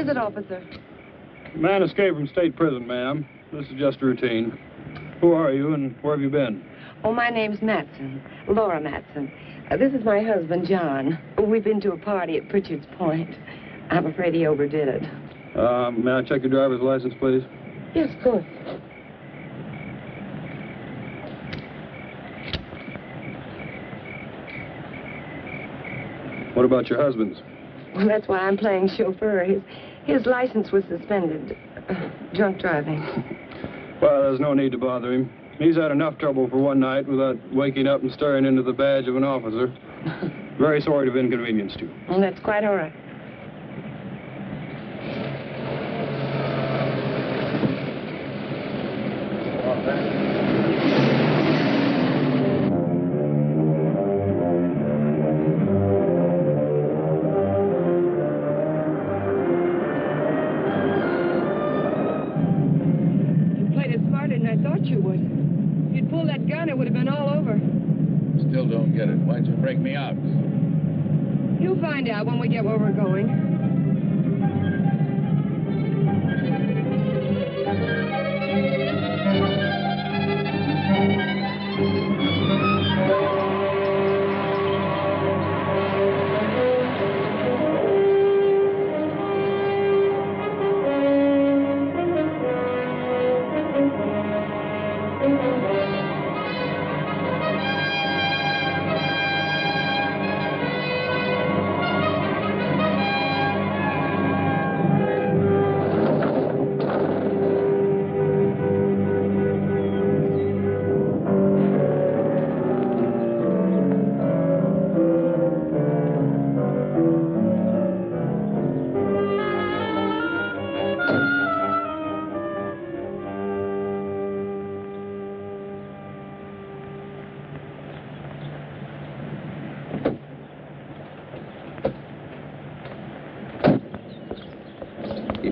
is it, officer? Man escaped from state prison, ma'am. This is just routine. Who are you and where have you been? Oh, my name's Matson. Laura Matson. This is my husband, John. We've been to a party at Pritchard's Point. I'm afraid he overdid it. May I check your driver's license, please? Yes, of course. What about your husband's? Well, that's why I'm playing chauffeur. His license was suspended. Drunk driving. Well, there's no need to bother him. He's had enough trouble for one night without waking up and staring into the badge of an officer. Very sorry to have inconvenienced you. Well, that's quite all right. Still don't get it. Why'd you break me out? You'll find out when we get where we're going.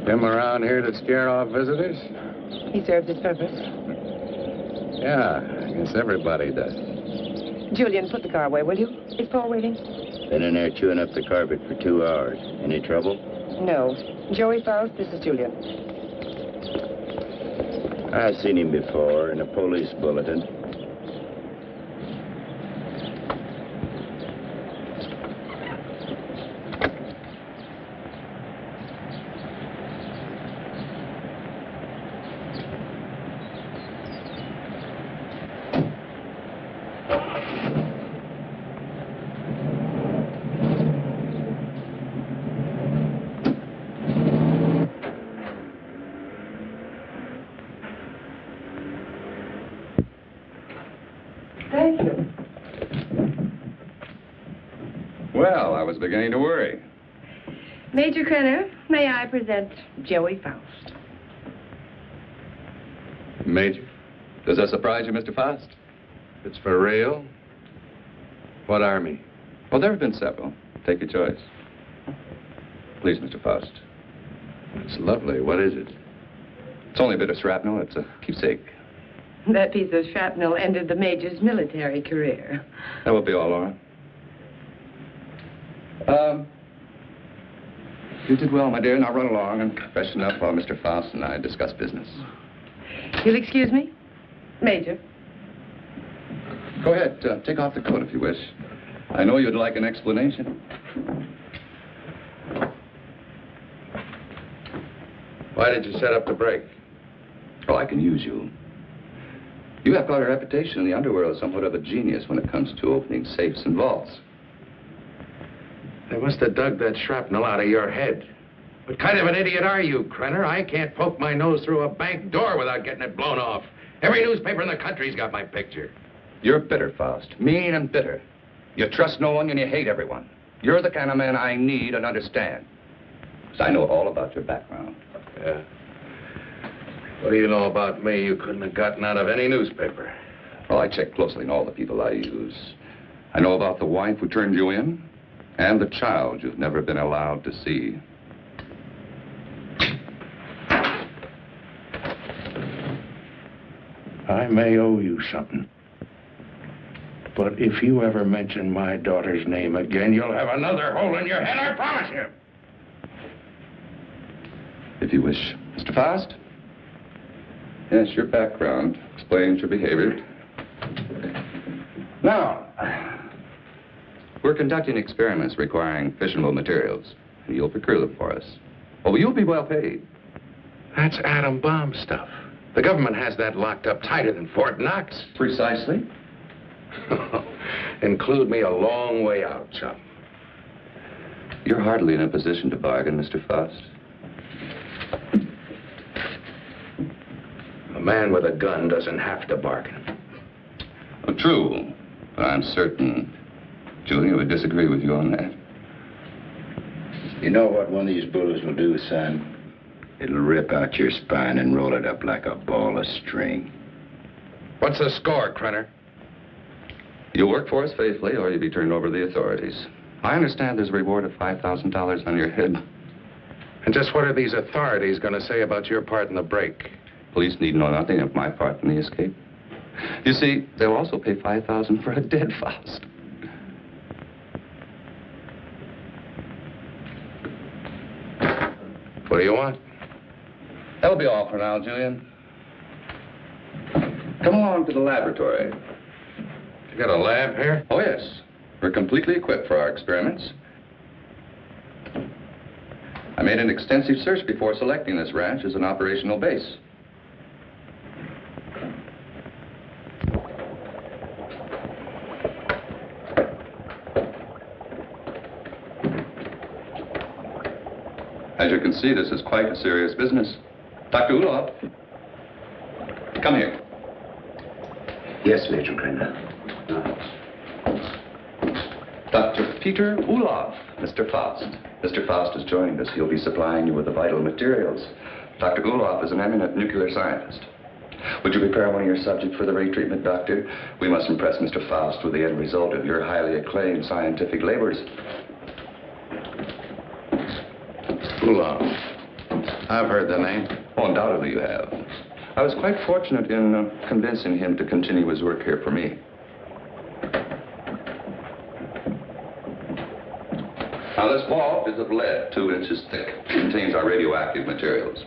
Him around here to scare off visitors? He served his purpose. Yeah, I guess everybody does. Julian, put the car away, will you? Is Paul waiting? Been in there chewing up the carpet for 2 hours. Any trouble? No. Joey Faust, this is Julian. I've seen him before in a police bulletin. Thank you. Well, I was beginning to worry. Major Krenner, may I present Joey Faust? Major, does that surprise you, Mr. Faust? It's for real? What army? Well, there have been several. Take your choice. Please, Mr. Faust. It's lovely. What is it? It's only a bit of shrapnel. It's a keepsake. That piece of shrapnel ended the Major's military career. That will be all, Laura. You did well, my dear. Now run along and freshen up while Mr. Faust and I discuss business. You'll excuse me? Major. Go ahead. Take off the coat if you wish. I know you'd like an explanation. Why did you set up the break? Oh, I can use you. You have got a reputation in the underworld as somewhat of a genius when it comes to opening safes and vaults. They must have dug that shrapnel out of your head. What kind of an idiot are you, Krenner? I can't poke my nose through a bank door without getting it blown off. Every newspaper in the country's got my picture. You're bitter, Faust. Mean and bitter. You trust no one and you hate everyone. You're the kind of man I need and understand. Because I know all about your background. Yeah. What do you know about me you couldn't have gotten out of any newspaper? Well, I check closely on all the people I use. I know about the wife who turned you in and the child you've never been allowed to see. I may owe you something. But if you ever mention my daughter's name again, you'll have another hole in your head, I promise you. if you wish. Mr. Faust? Yes, your background explains your behavior. Now, we're conducting experiments requiring fissionable materials. And you'll procure them for us. Oh, you'll be well paid. That's atom bomb stuff. The government has that locked up tighter than Fort Knox. Precisely. Include me a long way out, chum. You're hardly in a position to bargain, Mr. Faust. A man with a gun doesn't have to bargain. Oh, true. But I'm certain Julian would disagree with you on that. You know what one of these bullets will do, son? It'll rip out your spine and roll it up like a ball of string. What's the score, Krenner? You'll work for us faithfully, or you'll be turned over to the authorities. I understand there's a reward of $5,000 on your head. And just what are these authorities going to say about your part in the break? Police need know nothing of my part in the escape. You see, they'll also pay $5,000 for a dead Faust. What do you want? That'll be all for now, Julian. Come along to the laboratory. You got a lab here? Oh, yes. We're completely equipped for our experiments. I made an extensive search before selecting this ranch as an operational base. As you can see, this is quite a serious business. Dr. Ulof, come here. Yes, Major Krenner. Dr. Peter Ulof, Mr. Faust. Mr. Faust has joined us. He'll be supplying you with the vital materials. Dr. Ulof is an eminent nuclear scientist. Would you prepare one of your subjects for the ray treatment, Doctor? We must impress Mr. Faust with the end result of your highly acclaimed scientific labors. Ulof. I've heard the name. Oh, undoubtedly you have. I was quite fortunate in convincing him to continue his work here for me. Now, this vault is of lead, 2 inches thick. It contains our radioactive materials.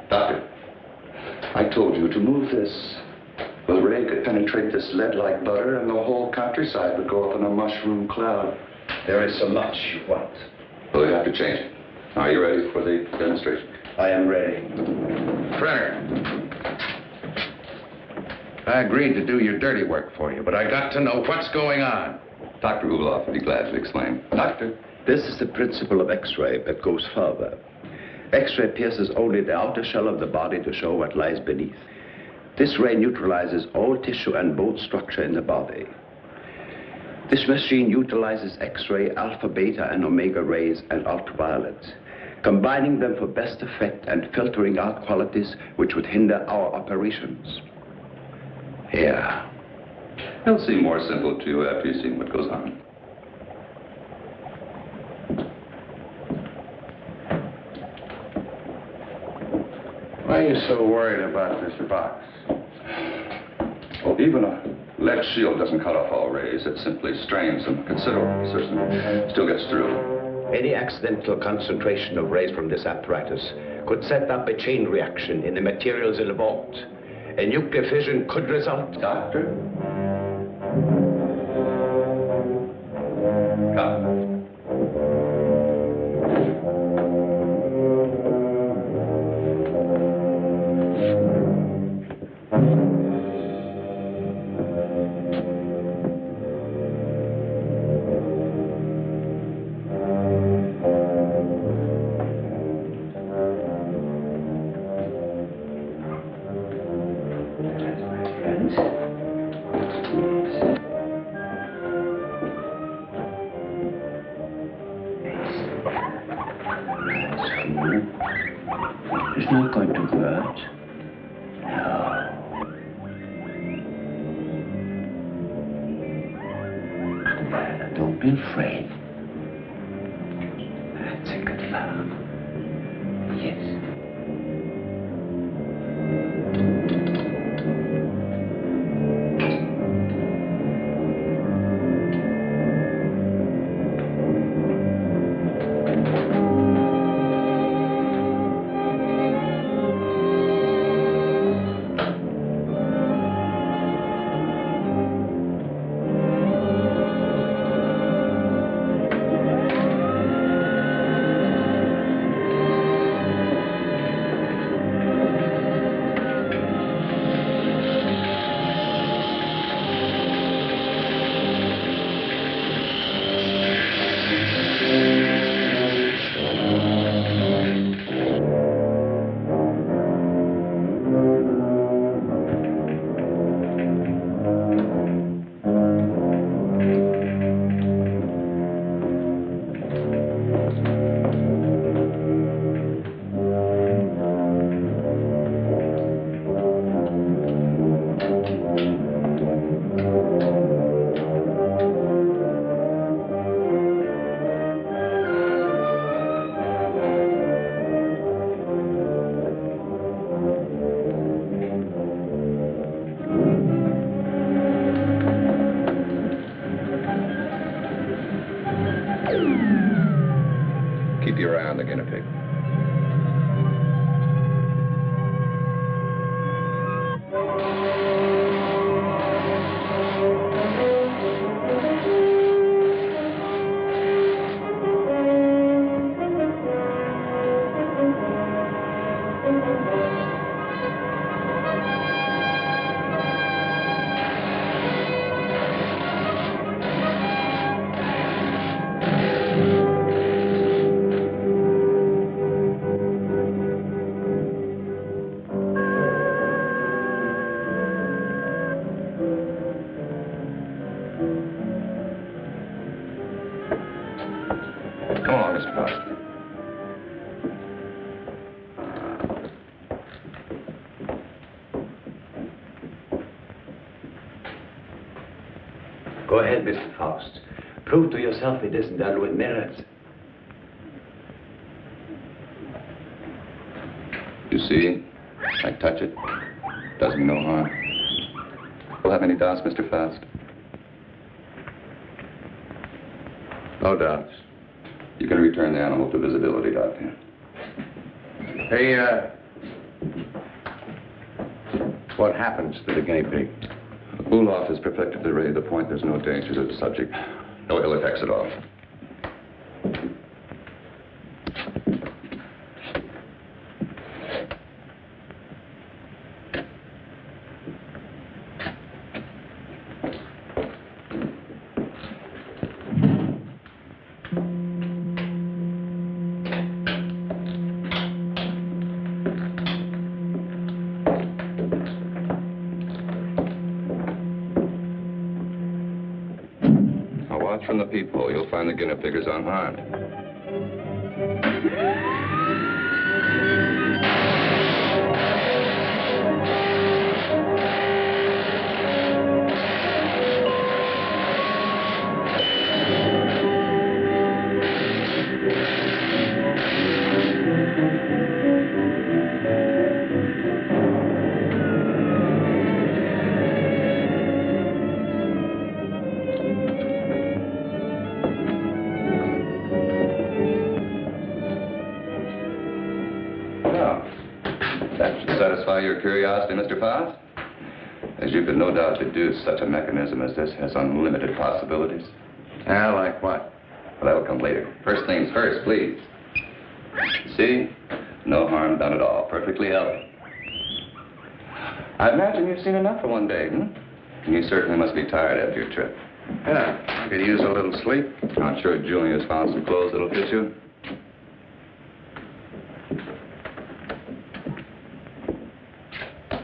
Doctor, I told you to move this. Well, the ray could penetrate this lead like butter, and the whole countryside would go up in a mushroom cloud. There is so much you want. Well, we have to change it. Are you ready for the demonstration? I am ready. Krenner. I agreed to do your dirty work for you, but I got to know what's going on. Dr. Ulof would be glad to explain. Doctor? This is the principle of X-ray that goes further. X-ray pierces only the outer shell of the body to show what lies beneath. This ray neutralizes all tissue and bone structure in the body. This machine utilizes X-ray, alpha, beta, and omega rays and ultraviolet, combining them for best effect and filtering out qualities which would hinder our operations. Yeah. It'll seem more simple to you after you've seen what goes on. Why are you so worried about this box? Well, even a lead shield doesn't cut off all rays. It simply strains them considerably. Certainly still gets through. Any accidental concentration of rays from this apparatus could set up a chain reaction in the materials in the vault. A nuclear fission could result. Doctor? Come. It's not going to hurt. No. Don't be afraid. That's a good fellow. Yes. Go ahead, Mr. Faust. Prove to yourself it isn't done with mirrors. You see? I touch it. Does me no harm. We'll have any doubts, Mr. Faust? No doubts. You can return the animal to visibility, Doctor. Hey, what happens to the guinea pig? Ulof has perfected the ray to the point there's no danger to the subject. No ill effects at all. From the peephole, you'll find the guinea pig is unharmed. Your curiosity, Mr. Faust? As you could no doubt deduce, such a mechanism as this has unlimited possibilities. Yeah, like what? Well, that'll come later. First things first, please. See? No harm done at all. Perfectly healthy. I imagine you've seen enough for one day, And you certainly must be tired after your trip. Yeah, I could use a little sleep. I'm sure Julian has found some clothes that'll fit you.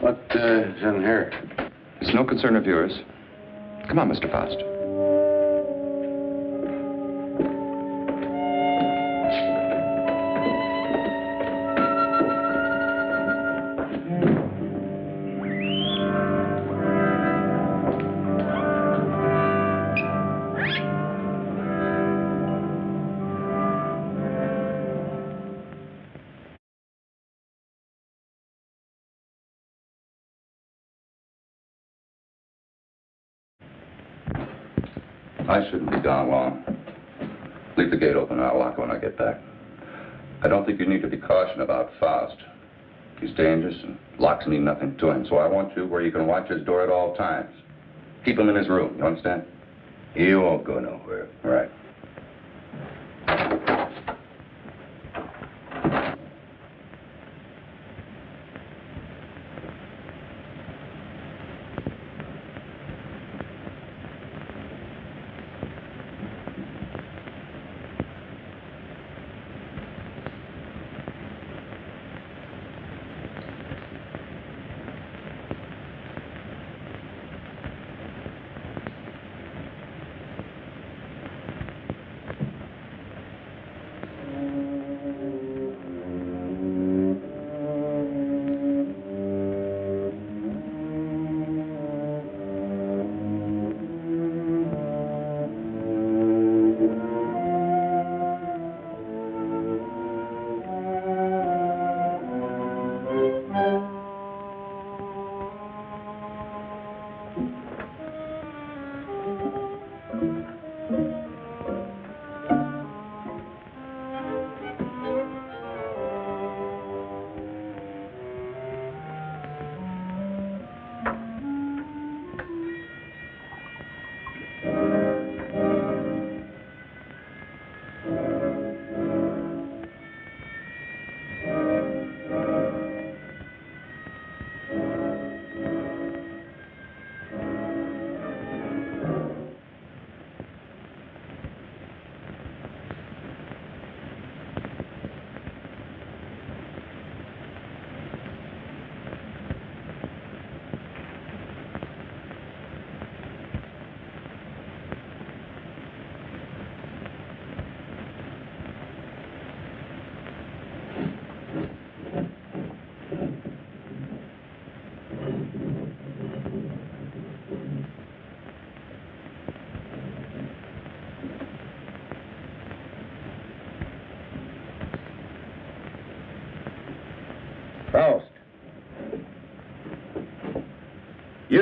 What is in here? It's no concern of yours. Come on, Mr. Faust. I shouldn't be gone long. Leave the gate open and I'll lock it when I get back. I don't think you need to be cautioned about Faust. He's dangerous and locks mean nothing to him, so I want you where you can watch his door at all times. Keep him in his room, you understand? He won't go nowhere. All right.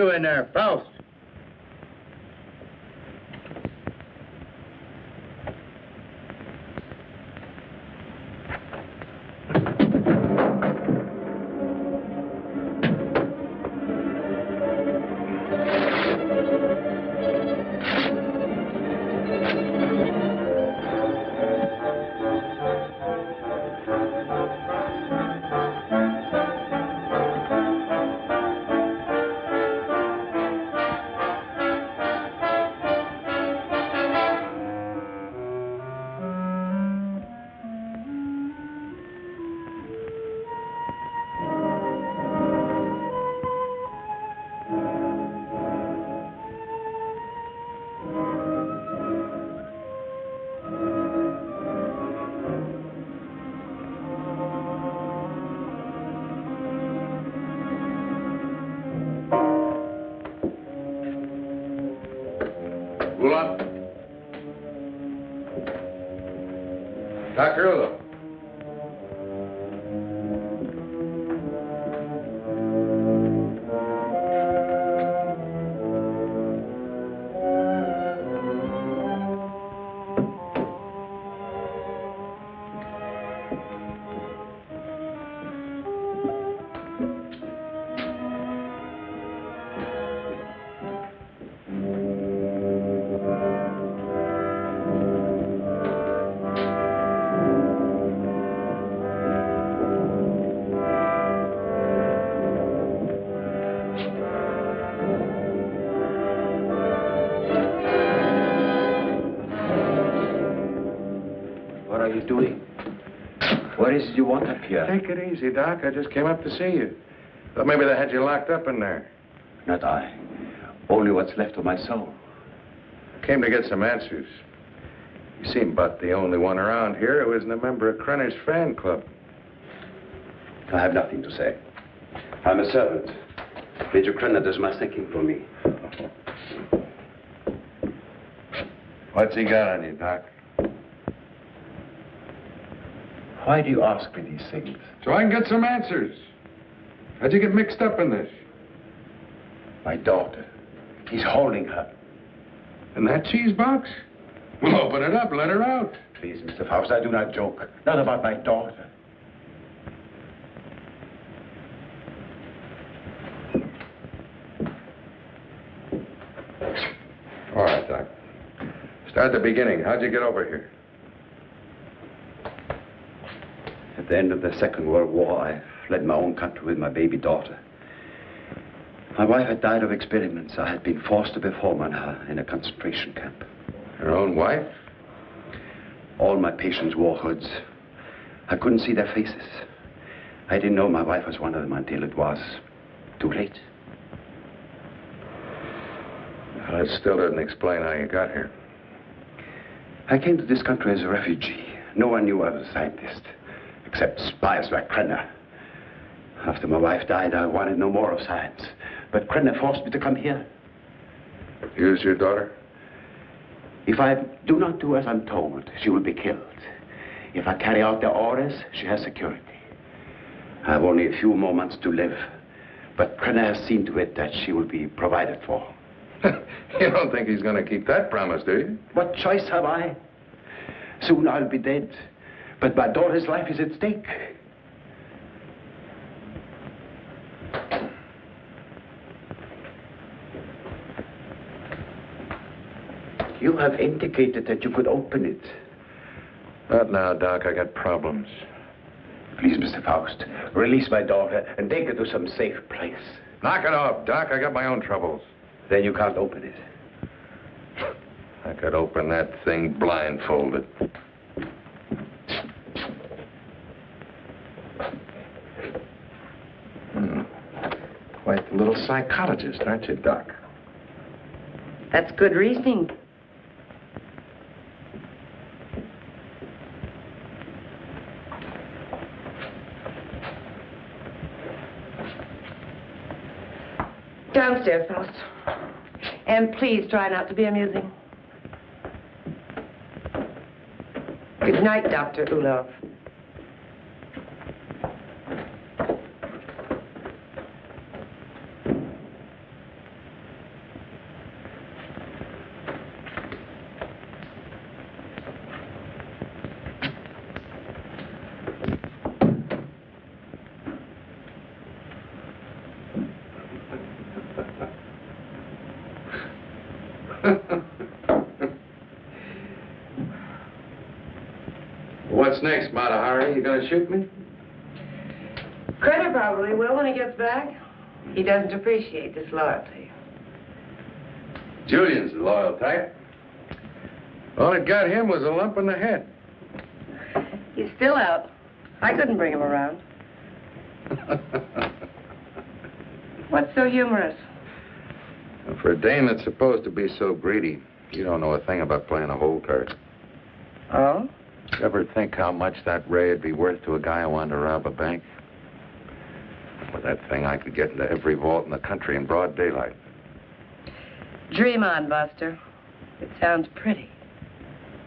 You in there, Faust. Ulof? Dr. Ulof? What are you doing? What is it you want up here? Take it easy, Doc. I just came up to see you. Thought maybe they had you locked up in there. Not I. Only what's left of my soul. Came to get some answers. You seem about the only one around here who isn't a member of Krenner's fan club. I have nothing to say. I'm a servant. Major Krenner does my thinking for me. What's he got on you, Doc? Why do you ask me these things? So I can get some answers. How'd you get mixed up in this? My daughter. He's holding her. In that cheese box? Well, open it up. Let her out. Please, Mr. Faust, I do not joke. Not about my daughter. All right, Doc. Start at the beginning. How'd you get over here? At the end of the Second World War, I fled my own country with my baby daughter. My wife had died of experiments. I had been forced to perform on her in a concentration camp. Your own wife? All my patients wore hoods. I couldn't see their faces. I didn't know my wife was one of them until it was too late. Well, it still doesn't explain how you got here. I came to this country as a refugee. No one knew I was a scientist, except spies like Krenner. After my wife died, I wanted no more of science. But Krenner forced me to come here. Here's your daughter? If I do not do as I'm told, she will be killed. If I carry out the orders, she has security. I have only a few more months to live. But Krenner has seen to it that she will be provided for. You don't think he's going to keep that promise, do you? What choice have I? Soon I'll be dead. But my daughter's life is at stake. You have indicated that you could open it. Not now, Doc. I got problems. Please, Mr. Faust, release my daughter and take her to some safe place. Knock it off, Doc. I got my own troubles. Then you can't open it. I could open that thing blindfolded. Quite the little psychologist, aren't you, Doc? That's good reasoning. Downstairs, Faust. And please try not to be amusing. Good night, Dr. Ulof. What's next, Matahari? You gonna shoot me? Krenner probably will when he gets back. He doesn't appreciate disloyalty. Julian's the loyal type. All it got him was a lump in the head. He's still out. I couldn't bring him around. What's so humorous? For a dame that's supposed to be so greedy, you don't know a thing about playing a hole card. Oh? You ever think how much that ray would be worth to a guy who wanted to rob a bank? With that thing, I could get into every vault in the country in broad daylight. Dream on, Buster. It sounds pretty.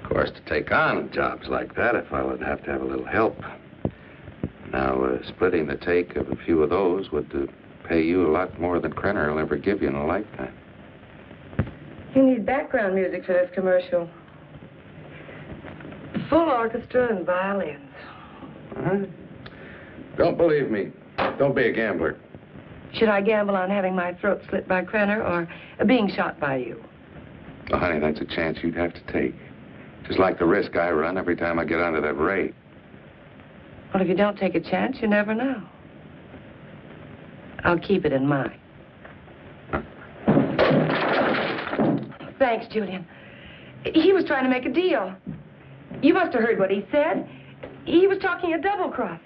Of course, to take on jobs like that, a fellow would have to have a little help. Now, splitting the take of a few of those would pay you a lot more than Krenner will ever give you in a lifetime. You need background music for this commercial. Full orchestra and violins. Don't believe me. Don't be a gambler. Should I gamble on having my throat slit by Krenner or being shot by you? Oh, honey, that's a chance you'd have to take. Just like the risk I run every time I get onto that ray. Well, if you don't take a chance, you never know. I'll keep it in mind. Huh. Thanks, Julian. He was trying to make a deal. You must have heard what he said. He was talking a double cross.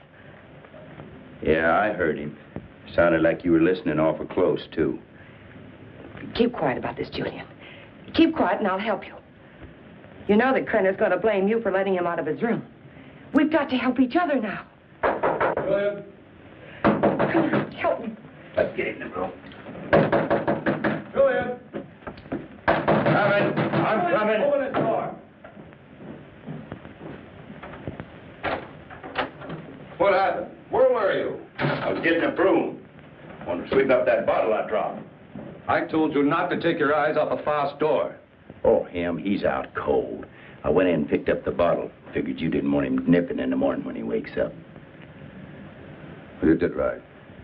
Yeah, I heard him. Sounded like you were listening awful close, too. Keep quiet about this, Julian. Keep quiet and I'll help you. You know that Krenner's going to blame you for letting him out of his room. We've got to help each other now. Julian. Krenner, help me. Let's get in the room. Julian. Coming. I'm coming. Open this door. What happened? Where were you? I was getting a broom. Want to sweep up that bottle I dropped. I told you not to take your eyes off the Faust door. Oh, him, he's out cold. I went in and picked up the bottle. Figured you didn't want him nipping in the morning when he wakes up. You did right.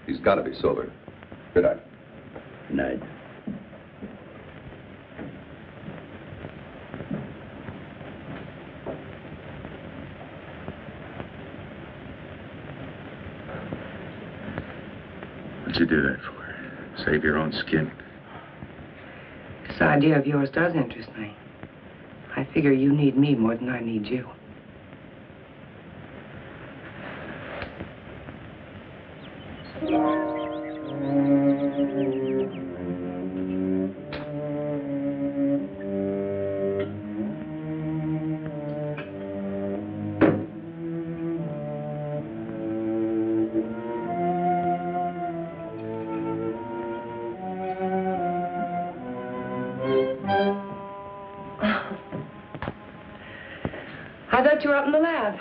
He's got to be sober. Good night. Good night. What'd you do that for? Save your own skin? This idea of yours does interest me. I figure you need me more than I need you. I thought you were up in the lab.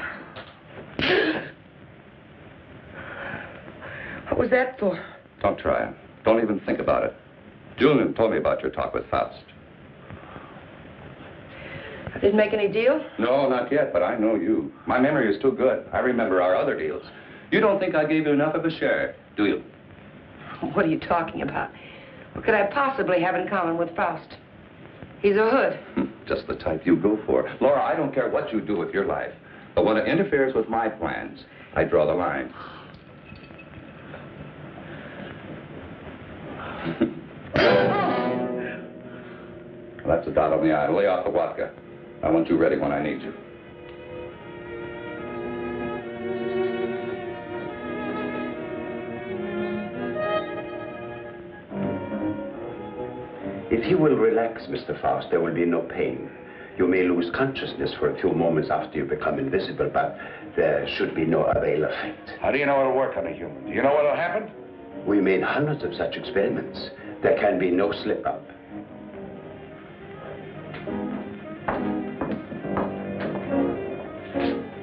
What was that for? Don't try. Don't even think about it. Julian told me about your talk with Faust. I didn't make any deal? No, not yet, but I know you. My memory is too good. I remember our other deals. You don't think I gave you enough of a share, do you? What are you talking about? What could I possibly have in common with Faust? He's a hood. Just the type you go for. Laura, I don't care what you do with your life. But when it interferes with my plans, I draw the line. Well, that's a dot on the I. Lay off the vodka. I want you ready when I need you. If you will relax, Mr. Faust, there will be no pain. You may lose consciousness for a few moments after you become invisible, but there should be no other ill effect. How do you know it'll work on a human? Do you know what'll happen? We made hundreds of such experiments. There can be no slip-up.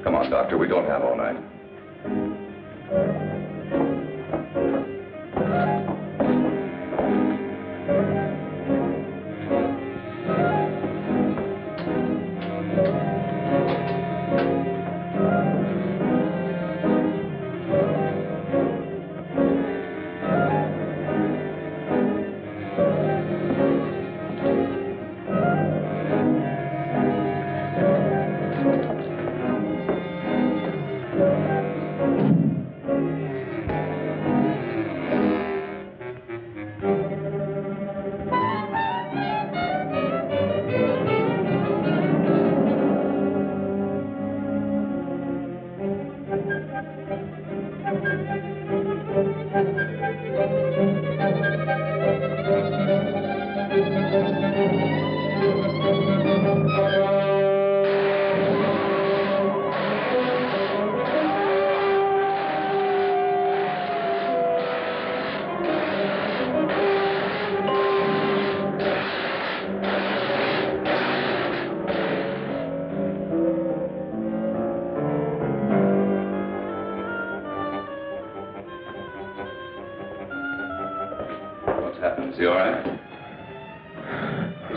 Come on, Doctor. We don't have all night.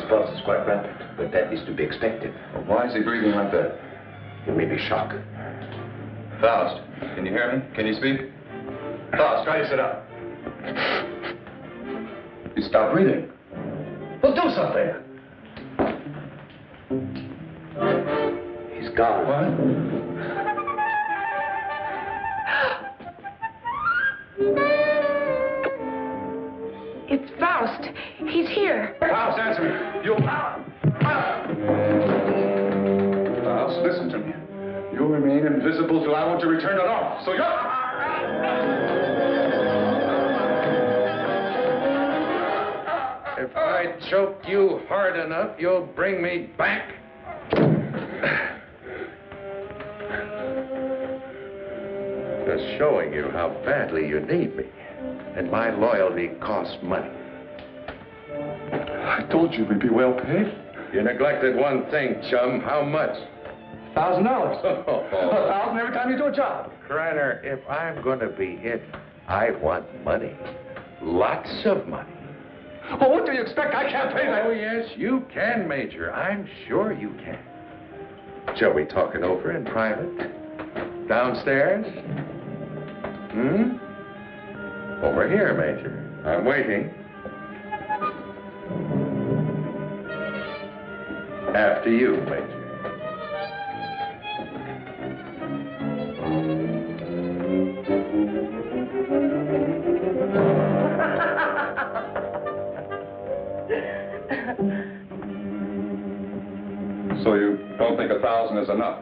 pulse is quite rapid, but that is to be expected. Well, why is he breathing like that? It may be shock. Faust, can you hear me? Can you speak? Faust, try to sit up. He stopped breathing. Well, do something. He's gone. What? It's Faust. He's here. Faust, answer me. You... Faust, listen to me. You'll remain invisible till I want to return to normal. So you're... If I choke you hard enough, you'll bring me back. Just showing you how badly you need me. And my loyalty costs money. I told you we'd be well paid. You neglected one thing, chum. How much? $1,000. $1,000 every time you do a job. Krenner, if I'm going to be it, I want money. Lots of money. Well, what do you expect? I can't pay that. Oh, yes, you can, Major. I'm sure you can. Shall we talk it over in private? Downstairs? Over here, Major. I'm waiting. After you, Major. So you don't think 1,000 is enough?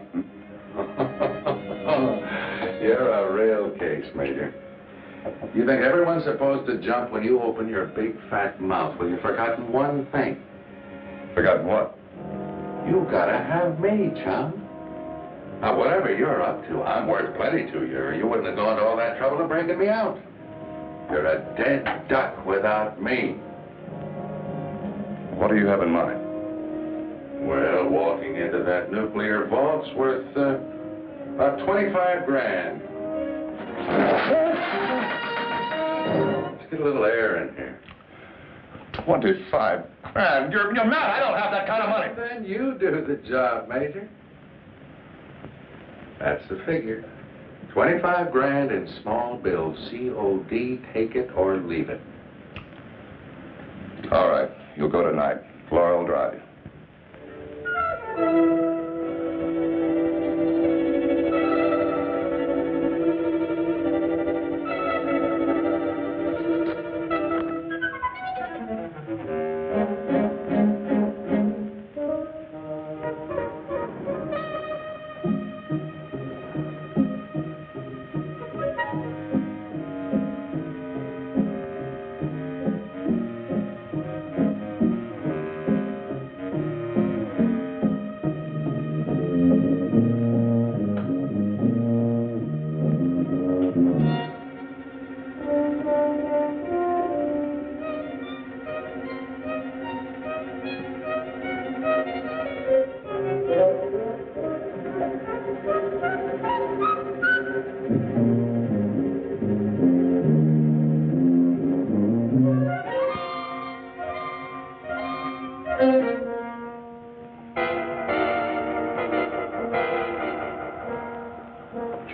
You're a real case, Major. You think everyone's supposed to jump when you open your big fat mouth? Well, you've forgotten one thing. Forgotten what? You gotta have me, chum. Now, whatever you're up to, I'm worth plenty to you, or you wouldn't have gone to all that trouble of bringing me out. You're a dead duck without me. What do you have in mind? Well, walking into that nuclear vault's worth about 25 grand. Let's get a little air in here. 25 grand? You're mad. I don't have that kind of money. Then you do the job, Major. That's the figure. 25 grand in small bills. COD, take it or leave it. All right. You'll go tonight. Laura will drive you.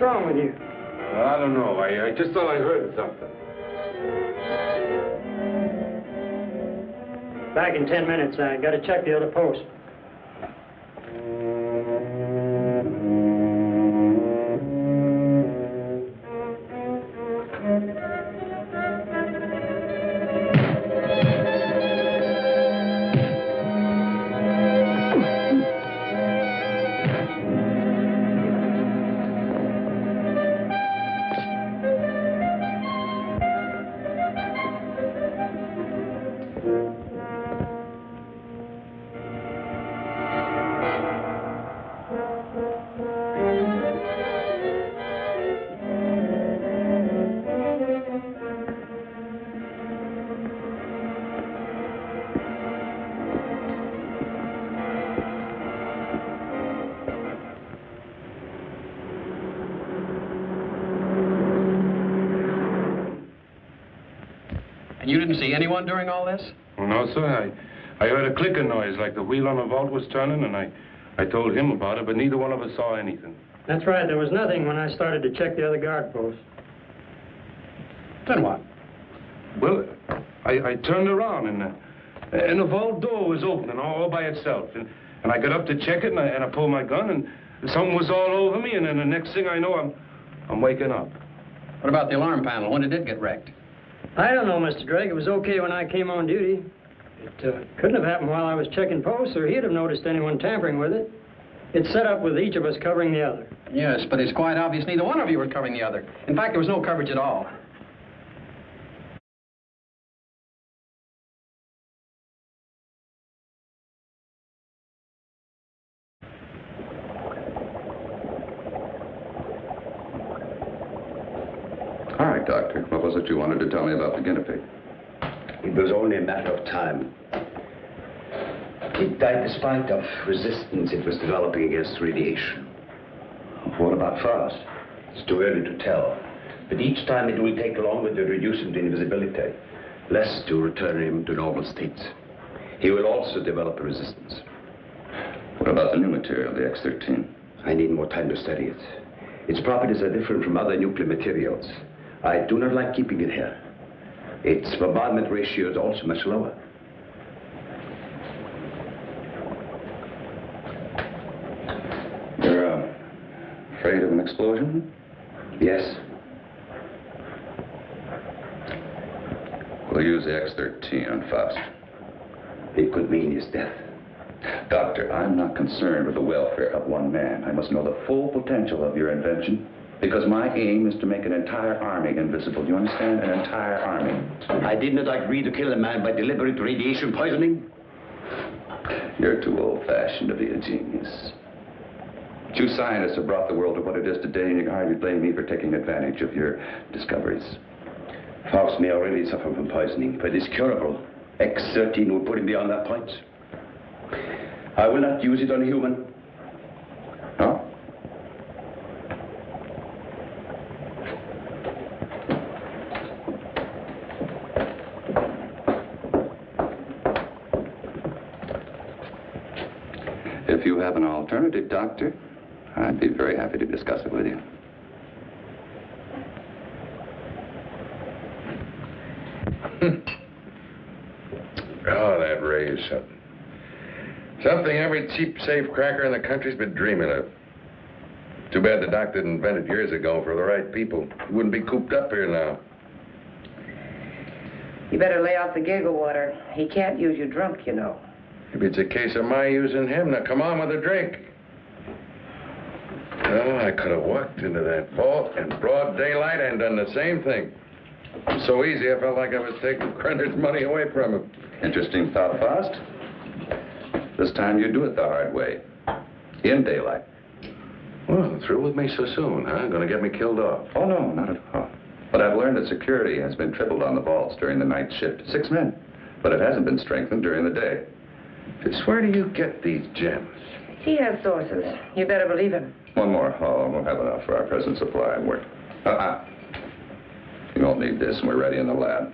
What's wrong with you? I don't know. I just thought I heard something. Back in 10 minutes. I got to check the other post. You didn't see anyone during all this? No, sir. I heard a clicking noise like the wheel on a vault was turning, and I told him about it, but neither one of us saw anything. That's right. There was nothing when I started to check the other guard posts. Then what? Well, I turned around, and the vault door was opening all by itself. And I got up to check it, and I pulled my gun, and something was all over me, and then the next thing I know, I'm waking up. What about the alarm panel? When did it get wrecked? I don't know, Mr. Drake. It was okay when I came on duty. It couldn't have happened while I was checking posts, or he'd have noticed anyone tampering with it. It's set up with each of us covering the other. Yes, but it's quite obvious neither one of you were covering the other. In fact, there was no coverage at all. All right, Doctor. What was it you wanted to tell me about the guinea pig? It was only a matter of time. It died despite of resistance it was developing against radiation. What about Faust? It's too early to tell. But each time it will take longer to reduce him to invisibility, less to return him to normal states. He will also develop a resistance. What about the new material, the X-13? I need more time to study it. Its properties are different from other nuclear materials. I do not like keeping it here. Its bombardment ratio is also much lower. You're afraid of an explosion? Yes. We'll use the X-13 on Faust. It could mean his death. Doctor, I'm not concerned with the welfare of one man. I must know the full potential of your invention, because my aim is to make an entire army invisible. Do you understand? An entire army. I did not agree to kill a man by deliberate radiation poisoning. You're too old-fashioned to be a genius. You scientists have brought the world to what it is today, and you can hardly blame me for taking advantage of your discoveries. Faust may already suffer from poisoning, but it's curable. X-13 will put him beyond that point. I will not use it on a human. No? If you have an alternative, Doctor, I'd be very happy to discuss it with you. Oh, that ray is something. Something every cheap safe cracker in the country's been dreaming of. Too bad the doc didn't invent it years ago for the right people. He wouldn't be cooped up here now. You better lay off the giggle water. He can't use you drunk, you know. Maybe it's a case of my using him. Now, come on with a drink. Oh, I could have walked into that vault in broad daylight and done the same thing. So easy, I felt like I was taking Krenner's money away from him. Interesting thought, Faust. This time you do it the hard way. In daylight. Well, through with me so soon, huh? Gonna get me killed off. Oh, no, not at all. But I've learned that security has been tripled on the vaults during the night shift. 6 men. But it hasn't been strengthened during the day. Fitz, where do you get these gems? He has sources. You better believe him. One more haul, and we'll have enough for our present supply and work. You won't need this, and we're ready in the lab.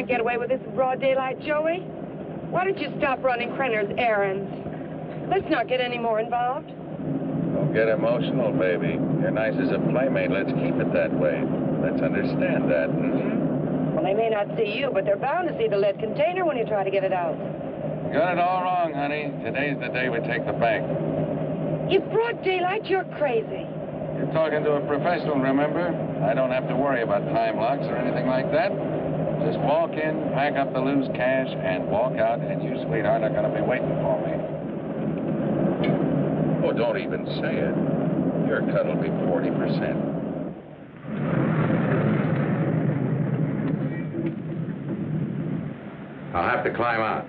can't get away with this in broad daylight, Joey. Why don't you stop running Krenner's errands? Let's not get any more involved. Don't get emotional, baby. You're nice as a playmate. Let's keep it that way. Let's understand that, Well, they may not see you, but they're bound to see the lead container when you try to get it out. Got it all wrong, honey. Today's the day we take the bank. In broad daylight, you're crazy. You're talking to a professional, remember? I don't have to worry about time locks or anything like that. Just walk in, pack up the loose cash, and walk out, and you, sweetheart, are going to be waiting for me. Oh, don't even say it. Your cut will be 40%. I'll have to climb out.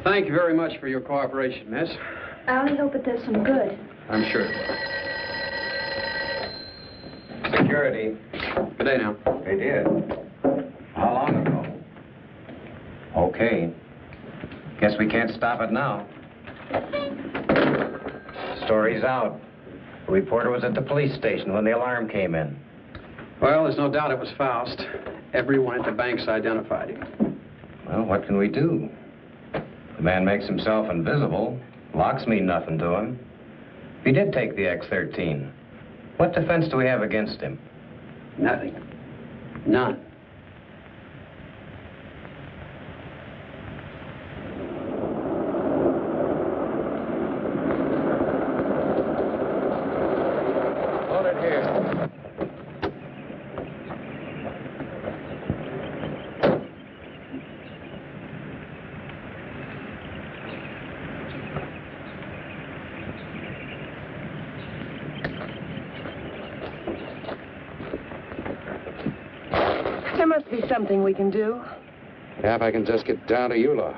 Thank you very much for your cooperation, miss. I only hope it does some good. I'm sure. Security. Good day now. They did. How long ago? Okay. Guess we can't stop it now. Story's out. The reporter was at the police station when the alarm came in. Well, there's no doubt it was Faust. Everyone at the bank's identified him. Well, what can we do? The man makes himself invisible. Locks mean nothing to him. If he did take the X-13, what defense do we have against him? Nothing. None. Hold it here. There must be something we can do. Yeah, if I can just get down to Ulof.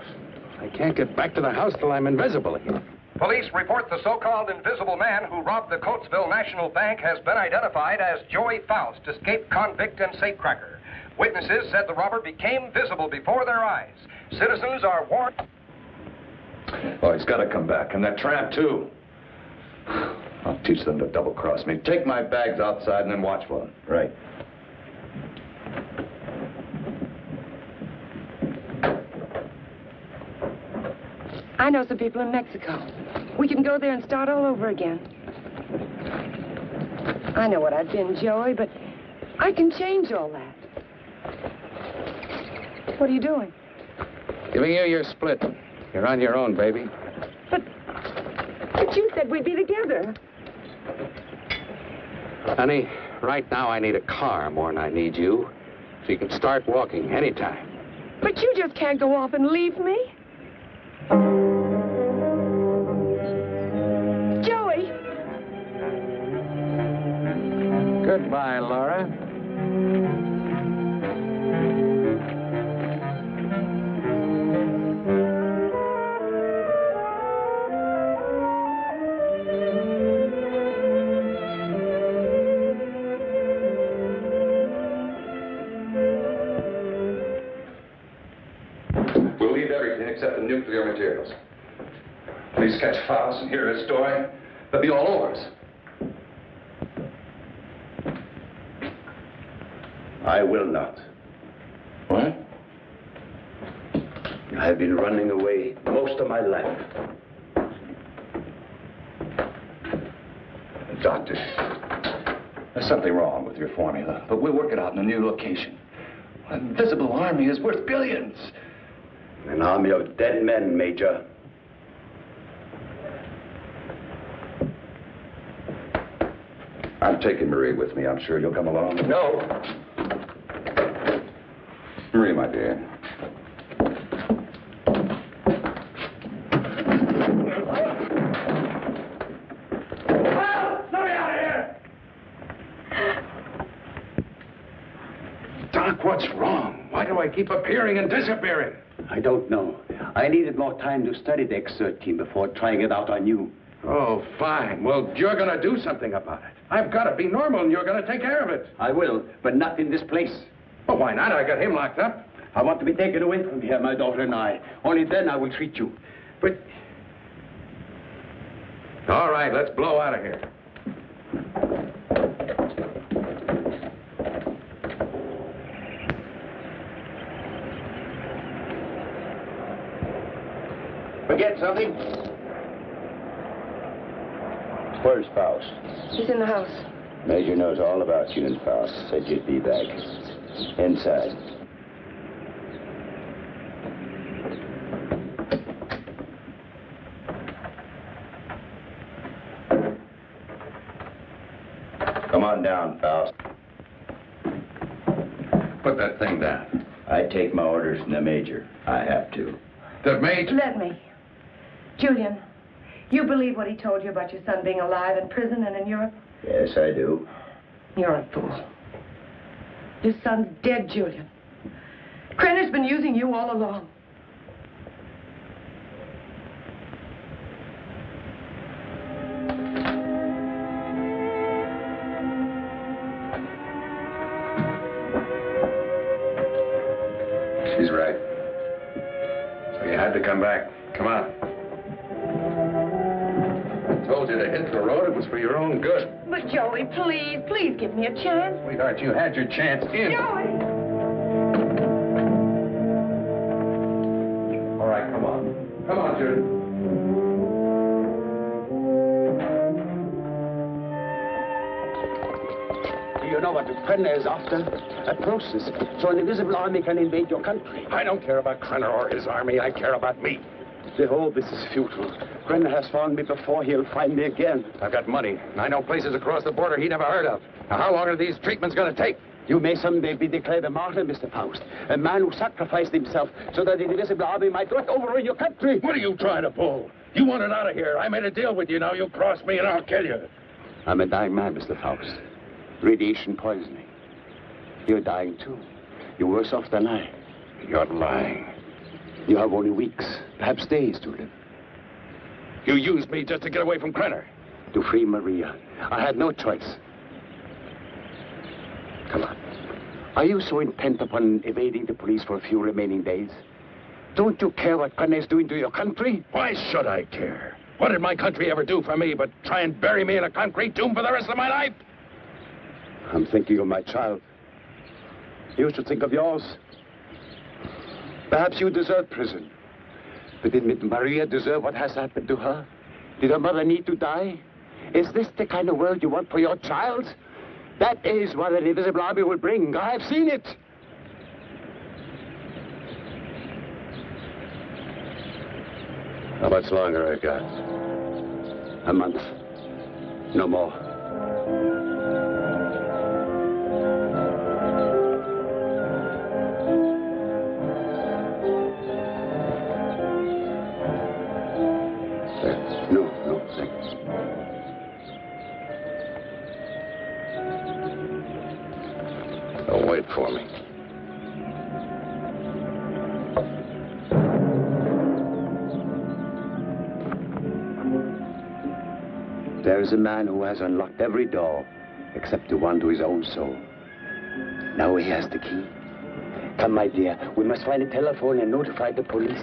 I can't get back to the house till I'm invisible again. Police report the so-called invisible man who robbed the Coatesville National Bank has been identified as Joey Faust, escaped convict and safecracker. Witnesses said the robber became visible before their eyes. Citizens are warned. Oh, he's got to come back, and that tramp, too. I'll teach them to double-cross me. Take my bags outside and then watch for them. Right. I know some people in Mexico. We can go there and start all over again. I know what I've been, Joey, but I can change all that. What are you doing? Giving you your split. You're on your own, baby. But you said we'd be together. Honey, right now I need a car more than I need you. So you can start walking anytime. But you just can't go off and leave me. Joey! Goodbye, Laura. We'll leave everything except the nuclear materials. Please catch Faust and hear his story. They'll be all over us. I will not. What? I have been running away most of my life. Doctor, there's something wrong with your formula, but we'll work it out in a new location. An invisible army is worth billions. An army of dead men, Major. I'm taking Marie with me. I'm sure you'll come along. No. Marie, my dear. Let me out of here! Doc, what's wrong? Why do I keep appearing and disappearing? I don't know. I needed more time to study the X-13 before trying it out on you. Oh, fine. Well, you're going to do something about it. I've got to be normal, and you're going to take care of it. I will, but not in this place. Well, why not? I got him locked up. I want to be taken away from here, my daughter and I. Only then I will treat you. But... All right, let's blow out of here. Forget something? Where's Faust? He's in the house. Major knows all about you and Faust. Said you'd be back. Inside. Come on down, Faust. Put that thing down. I take my orders from the Major. I have to. The Major? Let me. Julian, you believe what he told you about your son being alive in prison and in Europe? Yes, I do. You're a fool. Your son's dead, Julian. Krenner's been using you all along. She's right. So you had to come back. Come on. I told you to hit the road. It was for your own good. But Joey, please give me a chance. Sweetheart, you had your chance in. Joey! All right, come on. Come on, Judy. Do you know what the Krenner is after? A process, so an invisible army can invade your country. I don't care about Krenner or his army. I care about me. Behold, this is futile. Krenner has found me before. He'll find me again. I've got money, and I know places across the border he never heard of. Now, how long are these treatments going to take? You may someday be declared a martyr, Mr. Faust. A man who sacrificed himself so that the invisible army might not overrun your country. What are you trying to pull? You want it out of here. I made a deal with you. Now you cross me and I'll kill you. I'm a dying man, Mr. Faust. Radiation poisoning. You're dying, too. You're worse off than I. You're lying. You have only weeks, perhaps days to live. You used me just to get away from Krenner. To free Maria. I had no choice. Come on. Are you so intent upon evading the police for a few remaining days? Don't you care what Krenner is doing to your country? Why should I care? What did my country ever do for me but try and bury me in a concrete tomb for the rest of my life? I'm thinking of my child. You should think of yours. Perhaps you deserve prison. But did Maria deserve what has happened to her? Did her mother need to die? Is this the kind of world you want for your child? That is what an invisible army will bring. I have seen it. How much longer I got? A month. No more. No, thanks. Don't wait for me. There is a man who has unlocked every door except the one to his own soul. Now he has the key. Come, my dear. We must find a telephone and notify the police.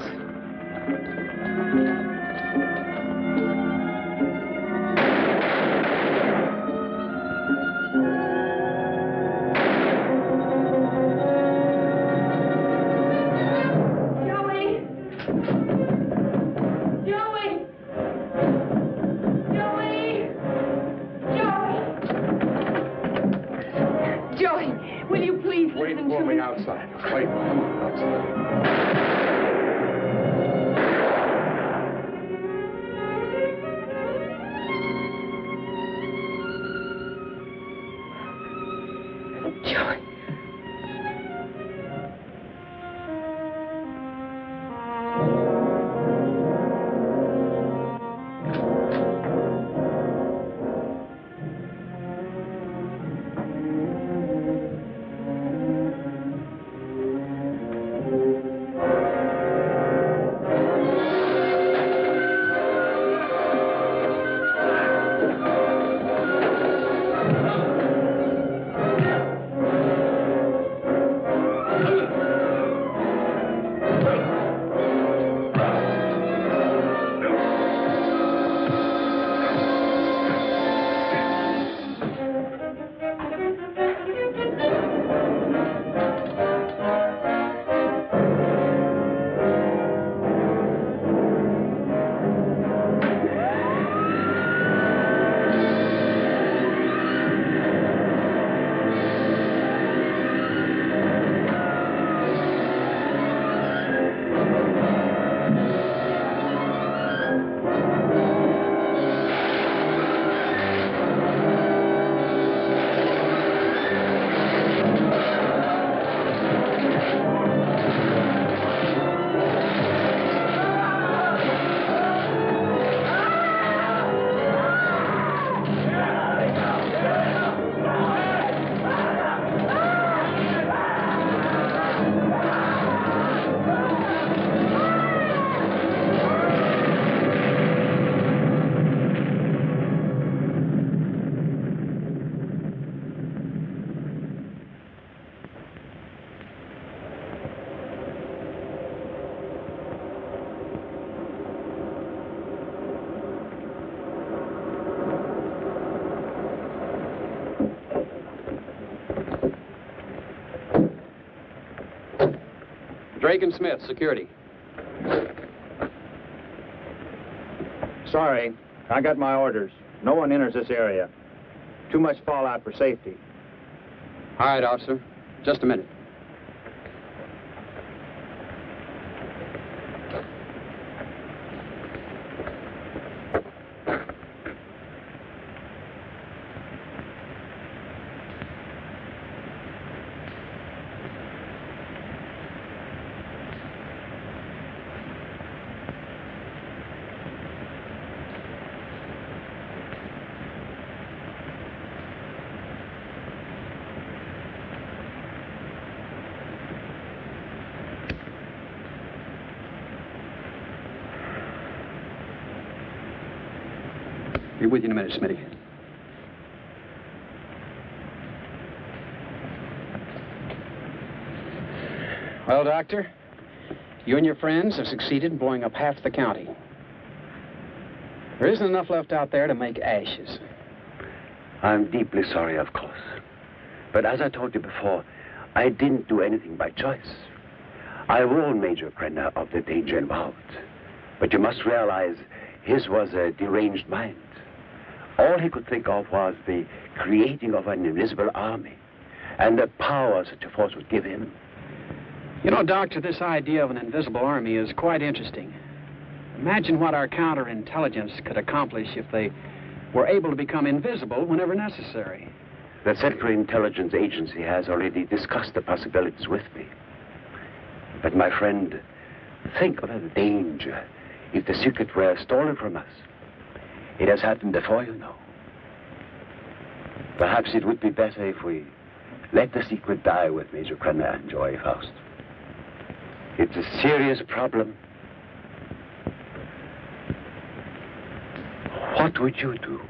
Drake and Smith, security. Sorry, I got my orders. No one enters this area. Too much fallout for safety. All right, officer. Just a minute. Be with you in a minute, Smitty. Well, Doctor, you and your friends have succeeded in blowing up half the county. There isn't enough left out there to make ashes. I'm deeply sorry, of course. But as I told you before, I didn't do anything by choice. I warned Major Krenner of the danger involved. But you must realize his was a deranged mind. All he could think of was the creating of an invisible army and the power such a force would give him. You know, Doctor, this idea of an invisible army is quite interesting. Imagine what our counterintelligence could accomplish if they were able to become invisible whenever necessary. The Central Intelligence Agency has already discussed the possibilities with me. But my friend, think of the danger if the secret were stolen from us. It has happened before, you know. Perhaps it would be better if we let the secret die with Major Krenner and Joey Faust. It's a serious problem. What would you do?